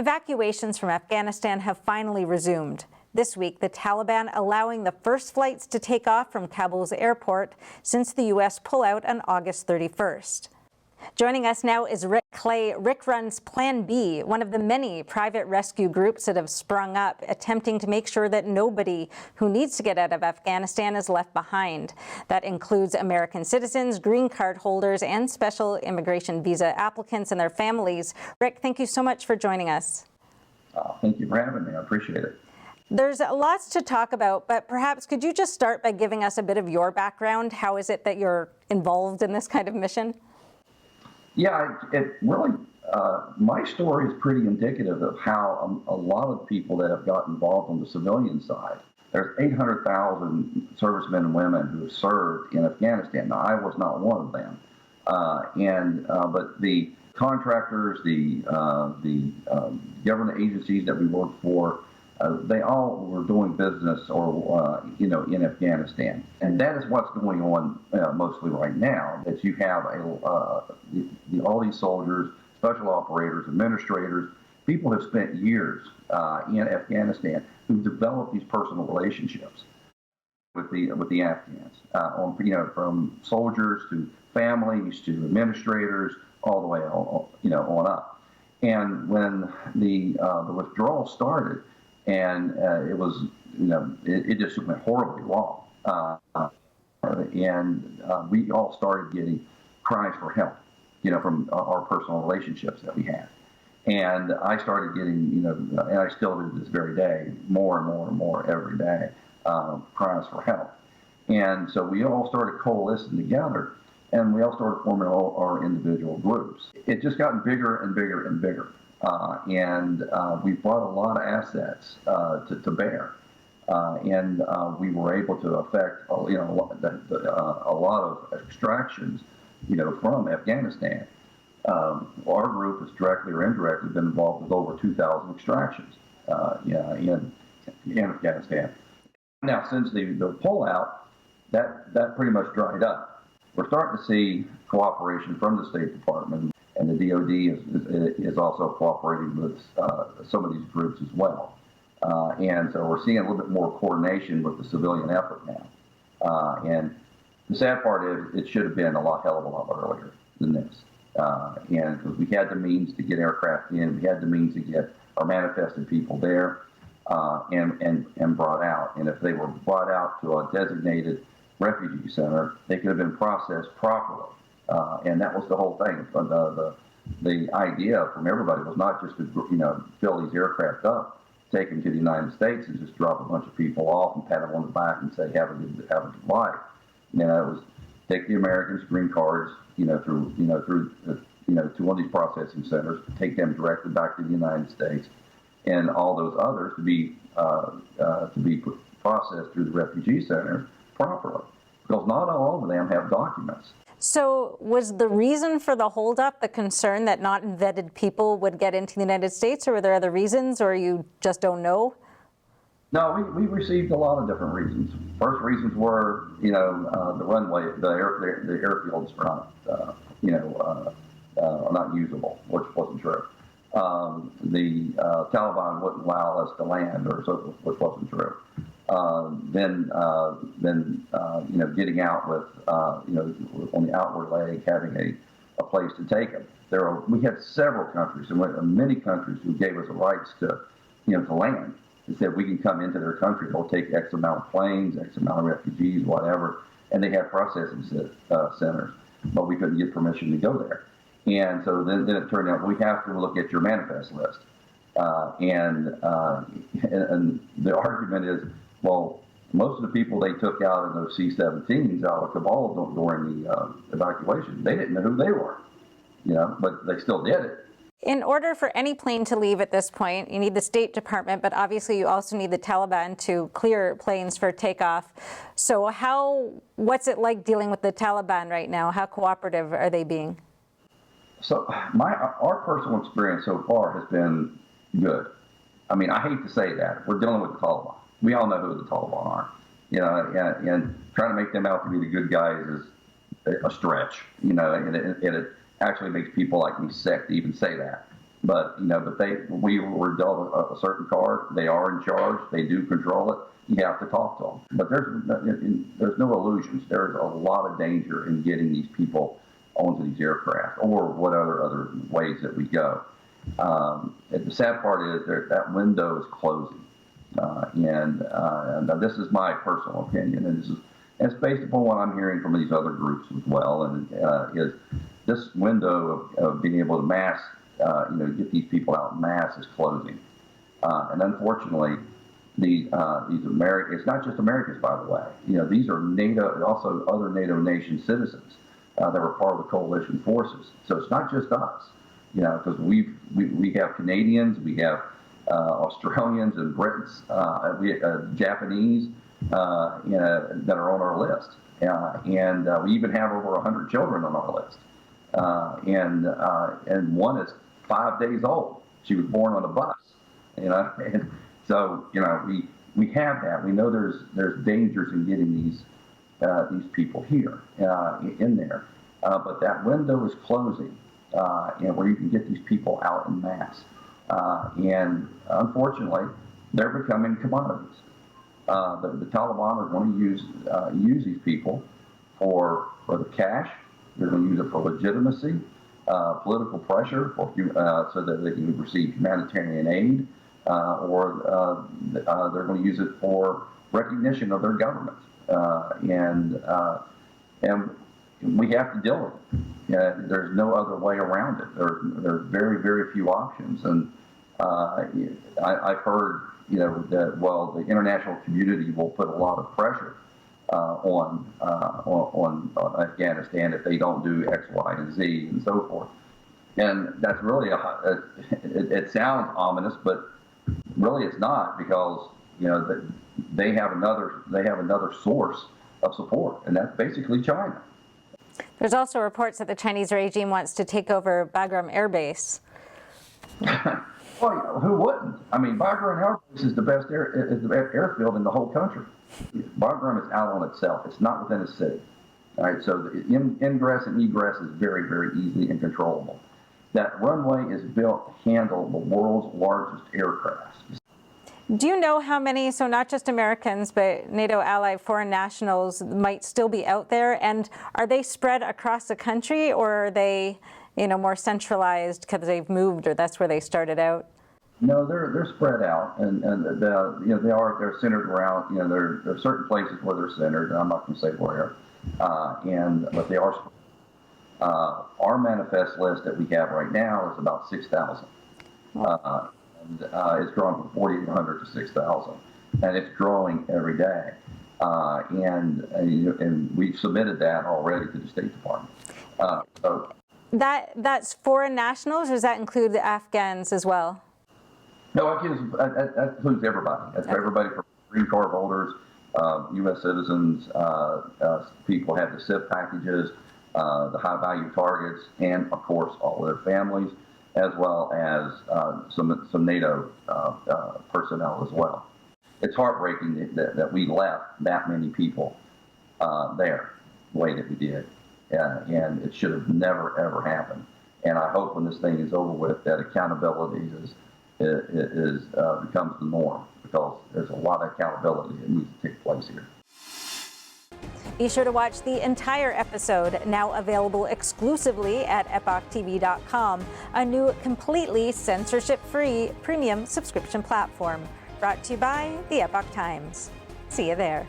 Evacuations from Afghanistan have finally resumed. This week, the Taliban allowing the first flights to take off from Kabul's airport since the U.S. pullout on August 31st. Joining us now is Rick Clay. Rick runs Plan B, one of the many private rescue groups that have sprung up, attempting to make sure that nobody who needs to get out of Afghanistan is left behind. That includes American citizens, green card holders, and special immigration visa applicants and their families. Rick, thank you so much for joining us. Thank you for having me. I appreciate it. There's lots to talk about, but perhaps could you just start by giving us a bit of your background? How is it that you're involved in this kind of mission? Yeah, it really, my story is pretty indicative of how a lot of people that have got involved on the civilian side. There's 800,000 servicemen and women who have served in Afghanistan. Now, I was not one of them. But the contractors, the government agencies that we work for, they all were doing business in Afghanistan. And that is what's going on mostly right now, that you have all these soldiers, special operators, administrators, people have spent years in Afghanistan who've developed these personal relationships with the Afghans, from soldiers to families to administrators, all the way on up. And when the withdrawal started, and it was, it just went horribly wrong. We all started getting cries for help, from our personal relationships that we had. And I started getting, and I still do this very day, more and more and more every day, cries for help. And so we all started coalescing together, and we all started forming our individual groups. It just gotten bigger and bigger and bigger. We brought a lot of assets to bear, and we were able to affect a lot of extractions, from Afghanistan. Our group has directly or indirectly been involved with over 2,000 extractions, in Afghanistan. Now, since the pullout, that pretty much dried up. We're starting to see cooperation from the State Department. And the DOD is also cooperating with some of these groups as well. And so we're seeing a little bit more coordination with the civilian effort now. And the sad part is it should have been a hell of a lot earlier than this. And because we had the means to get aircraft in, we had the means to get our manifested people there and brought out. And if they were brought out to a designated refugee center, they could have been processed properly. And that was the whole thing. The idea from everybody was not just to fill these aircraft up, take them to the United States, and just drop a bunch of people off and pat them on the back and say have a good life. It was take the Americans' green cards, through to one of these processing centers, take them directly back to the United States, and all those others to be processed through the refugee centers properly, because not all of them have documents. So was the reason for the holdup the concern that not vetted people would get into the United States, or were there other reasons, or you just don't know? No, we received a lot of different reasons. First reasons were, the runway, the airfields are not usable, which wasn't true. The Taliban wouldn't allow us to land, which wasn't true. Then getting out with, on the outward leg, having a place to take them. We had several countries, and many countries who gave us the rights to land. They said we can come into their country, they'll take X amount of planes, X amount of refugees, whatever, and they had processing centers, but we couldn't get permission to go there. And so then it turned out we have to look at your manifest list. And the argument is, well, most of the people they took out in those C-17s out of Kabul during the evacuation, they didn't know who they were, but they still did it. In order for any plane to leave at this point, you need the State Department, but obviously you also need the Taliban to clear planes for takeoff. So what's it like dealing with the Taliban right now? How cooperative are they being? So our personal experience so far has been good. I mean, I hate to say that. We're dealing with the Taliban. We all know who the Taliban are, and trying to make them out to be the good guys is a stretch, and it actually makes people like me sick to even say that. But we were dealt a certain card. They are in charge. They do control it. You have to talk to them. But there's no illusions. There's a lot of danger in getting these people onto these aircraft, or whatever other ways that we go. The sad part is that window is closing, and this is my personal opinion, and it's based upon what I'm hearing from these other groups as well. And is this window of being able to get these people out in mass is closing, and unfortunately, these Americans, it's not just Americans, by the way. These are NATO, also other NATO nation citizens that were part of the coalition forces. So it's not just us, because we have Canadians, we have Australians and Brits, we Japanese, that are on our list, and we even have over 100 children on our list, and one is 5 days old. She was born on a bus, and so we have that. We know there's dangers in getting these people here in there, but that window is closing, and where you can get these people out in mass, and unfortunately, they're becoming commodities. The Taliban are going to use these people for the cash. They're going to use it for legitimacy, political pressure, so that they can receive humanitarian aid, or they're going to use it for recognition of their government, and we have to deal with it. There's no other way around it. There's very, very few options, and I've heard that the international community will put a lot of pressure on Afghanistan if they don't do X, Y, and Z, and so forth. And that's really it sounds ominous, but really it's not, because they have another source of support, and that's basically China. There's also reports that the Chinese regime wants to take over Bagram Air Base. Well, who wouldn't? I mean, Bagram Air Base is the best airfield in the whole country. Bagram is out on itself. It's not within a city. All right, so the ingress and egress is very, very easy and controllable. That runway is built to handle the world's largest aircraft. Do you know how many, so not just Americans, but NATO ally foreign nationals might still be out there? And are they spread across the country, or are they, more centralized because they've moved, or that's where they started out? No, they're spread out, and they're centered around. There are certain places where they're centered, and I'm not going to say where, but they are. Our manifest list that we have right now is about 6,000. And it's grown from 4,800 to 6,000, and it's growing every day. And we've submitted that already to the State Department. So that's foreign nationals, or does that include the Afghans as well? No, that includes everybody. That's everybody from green card holders, U.S. citizens, people have the SIP packages, the high-value targets, and, of course, all of their families, as well as some NATO personnel as well. It's heartbreaking that we left that many people there the way that we did, and it should have never, ever happened. And I hope when this thing is over with that accountability becomes the norm, because there's a lot of accountability that needs to take place here. Be sure to watch the entire episode, now available exclusively at EpochTV.com, a new completely censorship-free premium subscription platform. Brought to you by the Epoch Times. See you there.